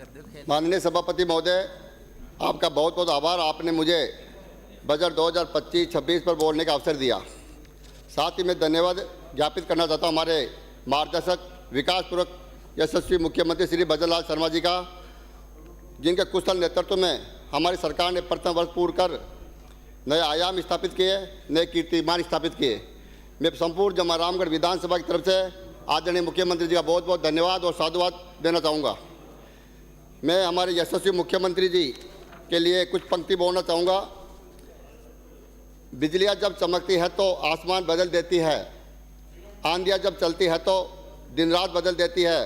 माननीय सभापति महोदय, आपका बहुत बहुत आभार। आपने मुझे बजट 2025-26 पर बोलने का अवसर दिया। साथ ही मैं धन्यवाद ज्ञापित करना चाहता हूँ हमारे मार्गदर्शक, विकासपूर्वक यशस्वी मुख्यमंत्री श्री भजनलाल शर्मा जी का, जिनके कुशल नेतृत्व में हमारी सरकार ने प्रथम वर्ष पूर्ण कर नए आयाम स्थापित किए, नए कीर्तिमान स्थापित किए। मैं संपूर्ण जमा रामगढ़ विधानसभा की तरफ से आदरणीय मुख्यमंत्री जी का बहुत बहुत धन्यवाद और साधुवाद देना चाहूँगा। मैं हमारे यशस्वी मुख्यमंत्री जी के लिए कुछ पंक्ति बोलना चाहूँगा। बिजलियाँ जब चमकती है तो आसमान बदल देती है, आंधियाँ जब चलती है तो दिन रात बदल देती है,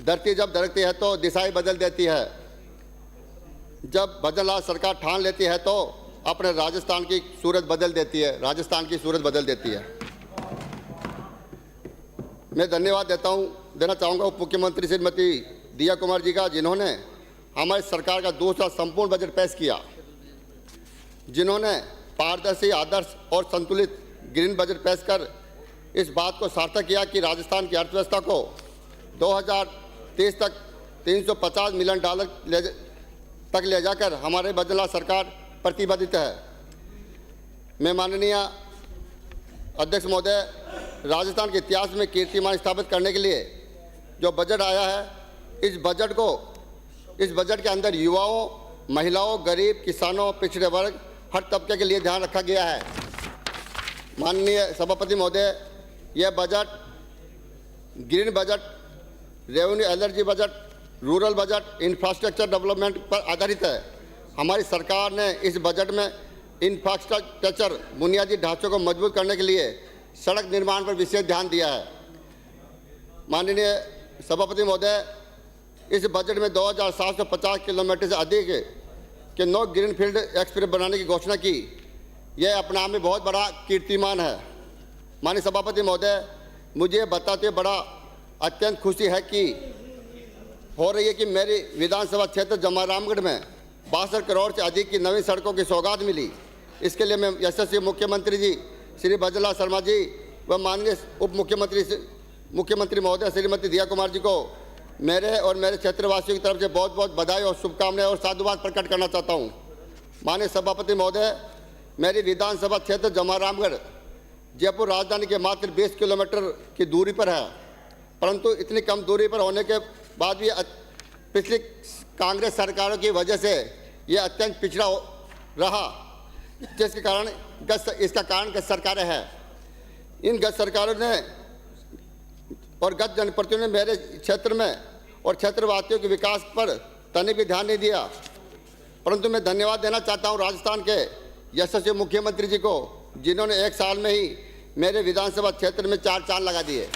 धरती जब धड़कती है तो दिशाएं बदल देती है। जब भजनलाल सरकार ठान लेती है तो अपने राजस्थान की सूरत बदल देती है, राजस्थान की सूरत बदल देती है। मैं धन्यवाद देना चाहूँगा उप मुख्यमंत्री श्रीमती दिया कुमार जी का, जिन्होंने हमारी सरकार का दूसरा संपूर्ण बजट पेश किया, जिन्होंने पारदर्शी, आदर्श और संतुलित ग्रीन बजट पेश कर इस बात को सार्थक किया कि राजस्थान की अर्थव्यवस्था को 2030 तक $350 मिलियन तक ले जाकर हमारे भजनलाल सरकार प्रतिबद्ध है। मैं माननीय अध्यक्ष महोदय, राजस्थान के इतिहास में कीर्तिमान स्थापित करने के लिए जो बजट आया है, इस बजट के अंदर युवाओं, महिलाओं, गरीब, किसानों, पिछड़े वर्ग, हर तबके के लिए ध्यान रखा गया है। माननीय सभापति महोदय, यह budget green budget, revenue energy budget, rural budget, infrastructure development पर आधारित है। हमारी सरकार ने इस बजट में इंफ्रास्ट्रक्चर, बुनियादी ढांचों को मजबूत करने के लिए सड़क निर्माण पर विशेष ध्यान दिया है। माननीय सभापति महोदय, इस बजट में 2750 किलोमीटर से अधिक के 9 ग्रीनफील्ड एक्सप्रेस बनाने की घोषणा की। यह अपने आप में बहुत बड़ा कीर्तिमान है। माननीय सभापति महोदय, मुझे बताते बड़ा अत्यंत खुशी है कि हो रही है कि मेरी विधानसभा क्षेत्र जमा रामगढ़ में 62 करोड़ से अधिक की नवीन सड़कों की सौगात मिली। इसके लिए मैं यशस्वी मुख्यमंत्री जी श्री भजनलाल शर्मा जी व माननीय उप मुख्यमंत्री महोदय श्रीमती दिया कुमार जी को मेरे और मेरे क्षेत्रवासियों की तरफ से बहुत बहुत बधाई और शुभकामनाएं और साधुवाद प्रकट करना चाहता हूं। माननीय सभापति महोदय, मेरी विधानसभा क्षेत्र जमा रामगढ़ जयपुर राजधानी के मात्र 20 किलोमीटर की दूरी पर है, परंतु इतनी कम दूरी पर होने के बाद भी पिछली कांग्रेस सरकारों की वजह से यह अत्यंत पिछड़ा रहा, जिसके कारण इसका कारण गत सरकारें हैं। इन गत सरकारों ने और गत जनप्रतिनिधियों ने मेरे क्षेत्र में और क्षेत्रवासियों के विकास पर तनिक भी ध्यान नहीं दिया, परंतु मैं धन्यवाद देना चाहता हूं राजस्थान के यशस्वी मुख्यमंत्री जी को, जिन्होंने 1 साल में ही मेरे विधानसभा क्षेत्र में 4 चांद लगा दिए।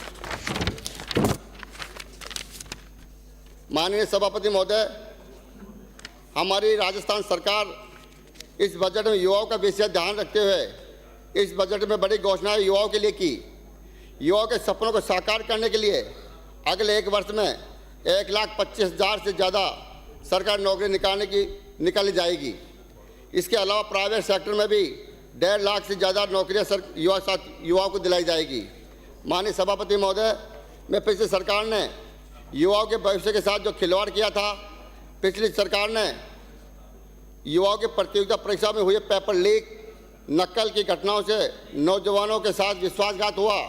माननीय सभापति महोदय, हमारी राजस्थान सरकार इस बजट में युवाओं का विशेष ध्यान रखते हुए इस बजट में बड़ी घोषणाएं युवाओं के लिए की। युवाओं के सपनों को साकार करने के लिए अगले 1 वर्ष में 1,25,000 से ज़्यादा सरकारी नौकरी निकाली जाएगी। इसके अलावा प्राइवेट सेक्टर में भी 1.5 लाख से ज़्यादा नौकरियां युवाओं को दिलाई जाएगी। माननीय सभापति महोदय, मैं पिछली सरकार ने युवाओं के भविष्य के साथ जो खिलवाड़ किया था, पिछली सरकार ने युवाओं के प्रतियोगिता परीक्षा में हुए पेपर लीक, नकल की घटनाओं से नौजवानों के साथ विश्वासघात हुआ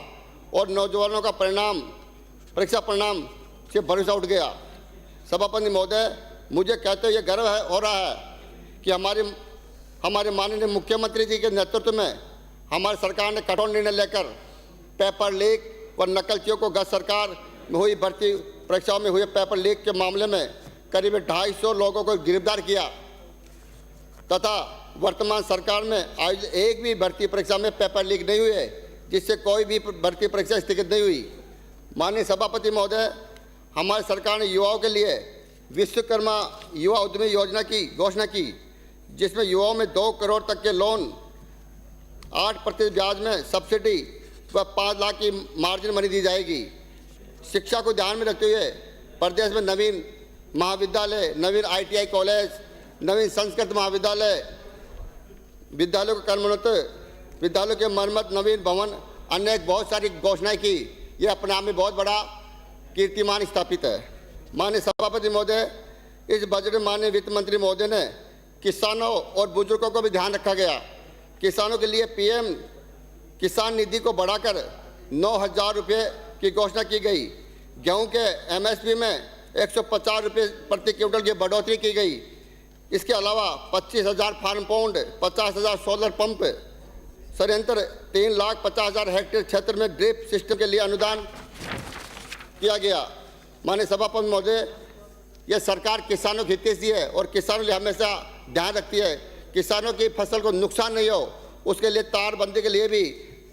और नौजवानों का परीक्षा परिणाम से भरोसा उठ गया। सभापति महोदय, मुझे कहते हुए गर्व हो रहा है कि हमारे माननीय मुख्यमंत्री जी के नेतृत्व में हमारी सरकार ने कठोर निर्णय लेकर पेपर लीक और नकलचियों को गत सरकार में हुई भर्ती परीक्षाओं में हुए पेपर लीक के मामले में करीब 250 लोगों को गिरफ्तार किया तथा वर्तमान सरकार में आज एक भी भर्ती परीक्षा में पेपर लीक नहीं हुए, जिससे कोई भी भर्ती परीक्षा स्थगित नहीं हुई। माननीय सभापति महोदय, हमारी सरकार ने युवाओं के लिए विश्वकर्मा युवा उद्यमी योजना की घोषणा की, जिसमें युवाओं में 2 करोड़ तक के लोन, 8% ब्याज में सब्सिडी व 5 लाख की मार्जिन मनी दी जाएगी। शिक्षा को ध्यान में रखते हुए प्रदेश में नवीन महाविद्यालय, नवीन ITI कॉलेज, नवीन संस्कृत महाविद्यालय, विद्यालयों का कर्मोन्नत, विद्यालयों के मरम्मत, नवीन भवन, अन्य बहुत सारी घोषणाएं की। ये अपने आप में बहुत बड़ा कीर्तिमान स्थापित है। माननीय सभापति महोदय, इस बजट में माननीय वित्त मंत्री महोदय ने किसानों और बुजुर्गों को भी ध्यान रखा गया। किसानों के लिए पीएम किसान निधि को बढ़ाकर 9,000 रुपये की घोषणा की गई। गेहूं के एमएसपी में 150 रुपये प्रति क्विंटल की बढ़ोतरी की गई। इसके अलावा 25,000 फार्म पाउंड, 50,000 सोलर पंप संयंत्र, 3,50,000 हेक्टेयर क्षेत्र में ड्रिप सिस्टम के लिए अनुदान किया गया। माननीय सभापति महोदय, यह सरकार किसानों की हितैषी है और किसानों के लिए हमेशा ध्यान रखती है। किसानों की फसल को नुकसान नहीं हो, उसके लिए तारबंदी के लिए भी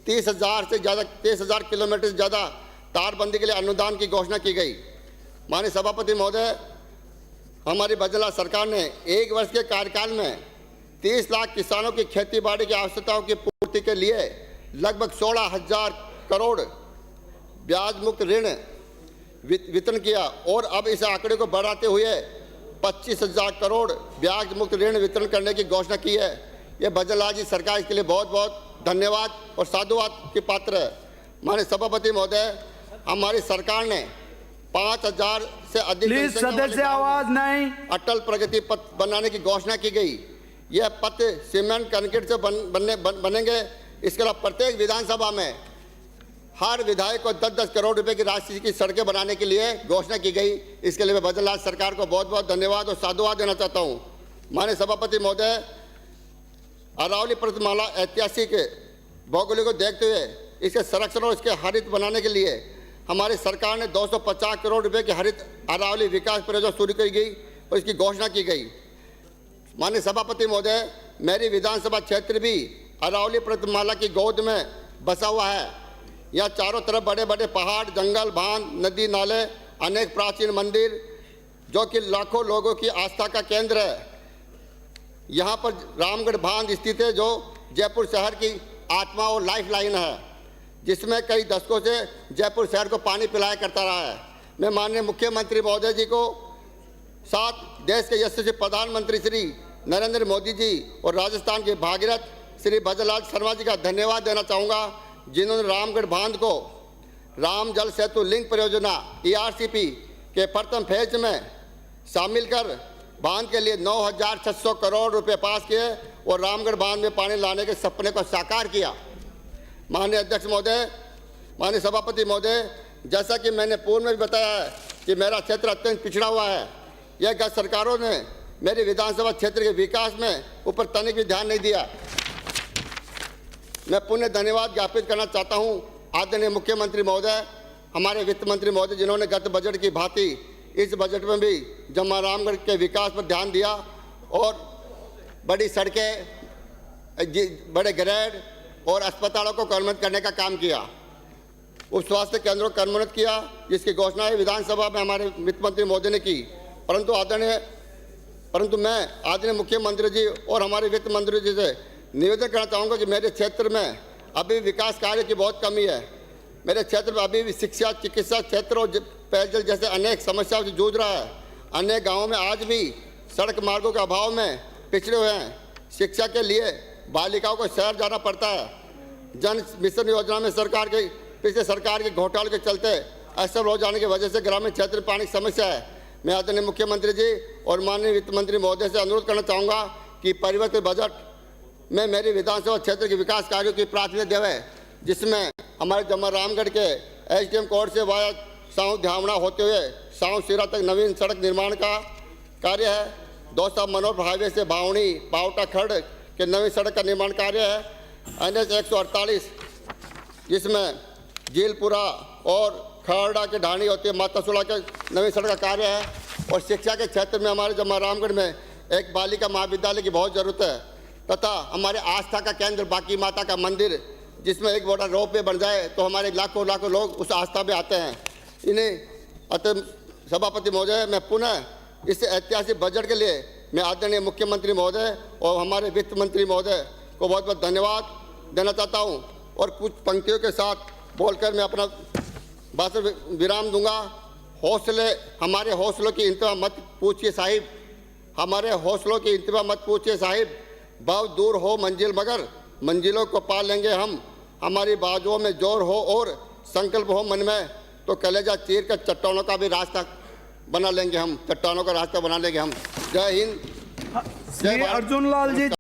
30,000 किलोमीटर से ज़्यादा तारबंदी के लिए अनुदान की घोषणा की गई। माननीय सभापति महोदय, हमारी बजला सरकार ने 1 वर्ष के कार्यकाल में 30 लाख किसानों की खेती बाड़ी की आवश्यकताओं की पूर्ति के लिए लगभग 16,000 करोड़ ब्याज मुक्त ऋण वितरण किया और अब इस आंकड़े को बढ़ाते हुए 25,000 करोड़ ब्याज मुक्त ऋण वितरण करने की घोषणा की है। यह बजला जी सरकार इसके लिए बहुत बहुत धन्यवाद और साधुवाद की पात्र है। माननीय सभापति महोदय, हमारी सरकार ने 5,000 से अधिक सदस्य आवाज नहीं, अटल प्रगति पथ बनाने की घोषणा की गई। यह पथ सीमेंट कंक्रीट से बनेंगे। इसके अलावा प्रत्येक विधानसभा में हर विधायक को 10-10 करोड़ रुपए की राशि की सड़कें बनाने के लिए घोषणा की गई। इसके लिए मैं बजरलाल सरकार को बहुत बहुत धन्यवाद और साधुवाद देना चाहता हूं। माननीय सभापति महोदय, अरावली पर्वतमाला ऐतिहासिक भौगोलिक को देखते हुए इसके संरक्षण और इसके हरित बनाने के लिए हमारी सरकार ने 250 करोड़ रुपए की हरित अरावली विकास परियोजना शुरू की गई और इसकी घोषणा की गई। माननीय सभापति महोदय, मेरी विधानसभा क्षेत्र भी अरावली पर्वतमाला की गोद में बसा हुआ है। यहाँ चारों तरफ बड़े बड़े पहाड़, जंगल, बांध, नदी, नाले, अनेक प्राचीन मंदिर जो कि लाखों लोगों की आस्था का केंद्र है। यहाँ पर रामगढ़ बांध स्थित है जो जयपुर शहर की आत्मा और लाइफ लाइन है, जिसमें कई दशकों से जयपुर शहर को पानी पिलाया करता रहा है। मैं माननीय मुख्यमंत्री महोदय जी को साथ देश के यशस्वी प्रधानमंत्री श्री नरेंद्र मोदी जी और राजस्थान के भागीरथ श्री भजनलाल शर्मा जी का धन्यवाद देना चाहूँगा, जिन्होंने रामगढ़ बांध को राम जल सेतु लिंक परियोजना ERCP के प्रथम फेज में शामिल कर बांध के लिए 9,600 करोड़ रुपए पास किए और रामगढ़ बांध में पानी लाने के सपने को साकार किया। माननीय अध्यक्ष महोदय, माननीय सभापति महोदय, जैसा कि मैंने पूर्व में भी बताया है कि मेरा क्षेत्र अत्यंत पिछड़ा हुआ है। यह गत सरकारों ने मेरे विधानसभा क्षेत्र के विकास में ऊपर तनिक भी ध्यान नहीं दिया। मैं पुनः धन्यवाद ज्ञापित करना चाहता हूं आदरणीय मुख्यमंत्री महोदय, हमारे वित्त मंत्री महोदय, जिन्होंने गत बजट की भांति इस बजट में भी जम्मा रामगढ़ के विकास पर ध्यान दिया और बड़ी सड़कें, बड़े ग्रेड और अस्पतालों को कर्मोन्नत करने का काम किया। उप स्वास्थ्य केंद्रों को कर्मोन्नत किया, जिसकी घोषणा विधानसभा में हमारे वित्त मंत्री महोदय ने की। परंतु मैं आदरणीय मुख्यमंत्री जी और हमारे वित्त मंत्री जी से निवेदन करना चाहूँगा कि मेरे क्षेत्र में अभी विकास कार्य की बहुत कमी है। मेरे क्षेत्र में अभी भी शिक्षा, चिकित्सा क्षेत्र और पेयजल जैसे अनेक समस्याओं से जूझ रहा है। अनेक गाँवों में आज भी सड़क मार्गों के अभाव में पिछड़े हुए हैं। शिक्षा के लिए बालिकाओं को शहर जाना पड़ता है। जन मिशन योजना में पिछले सरकार के घोटाले के चलते असफल हो जाने की वजह से ग्रामीण क्षेत्र में पानी की समस्या है। मैं आदरणीय मुख्यमंत्री जी और माननीय वित्त मंत्री महोदय से अनुरोध करना चाहूँगा कि परिवर्तित बजट में मेरी विधानसभा क्षेत्र के विकास कार्यों की प्राथमिकता देवे, जिसमें हमारे जम्मा रामगढ़ के SDM कोर्ट से वाया साउथ ध्यावड़ा होते हुए साउथ सिरा तक नवीन सड़क निर्माण का कार्य है। दौसा मनोहर हाईवे से भावनी पावटा खड़ के नवी सड़क का निर्माण कार्य है। NH 148 जिसमें झीलपुरा और खरड़ा के ढाणी होती है मातासुला के नवी सड़क का कार्य है। और शिक्षा के क्षेत्र में हमारे जम्मा रामगढ़ में एक बालिका महाविद्यालय की बहुत ज़रूरत है तथा हमारे आस्था का केंद्र बाकी माता का मंदिर, जिसमें एक बड़ा रोप वे बन जाए तो हमारे लाखों लाखों लोग उस आस्था में आते हैं। इन्हें अतः सभापति महोदय, मैं पुनः इस ऐतिहासिक बजट के लिए मैं आदरणीय मुख्यमंत्री महोदय और हमारे वित्त मंत्री महोदय को बहुत बहुत धन्यवाद देना चाहता हूं और कुछ पंक्तियों के साथ बोलकर मैं अपना भाषण विराम दूंगा। हमारे हौसलों की इंतहा मत पूछिए साहिब, हमारे हौसलों की इंतहा मत पूछिए साहिब। बहुत दूर हो मंजिल मगर मंजिलों को पा लेंगे हम। हमारी बाजुओं में जोर हो और संकल्प हो मन में तो कलेजा चीर कर चट्टानों का भी रास्ता बना लेंगे हम, चट्टानों का रास्ता बना लेंगे हम। जय हिंद, श्री अर्जुन लाल जी।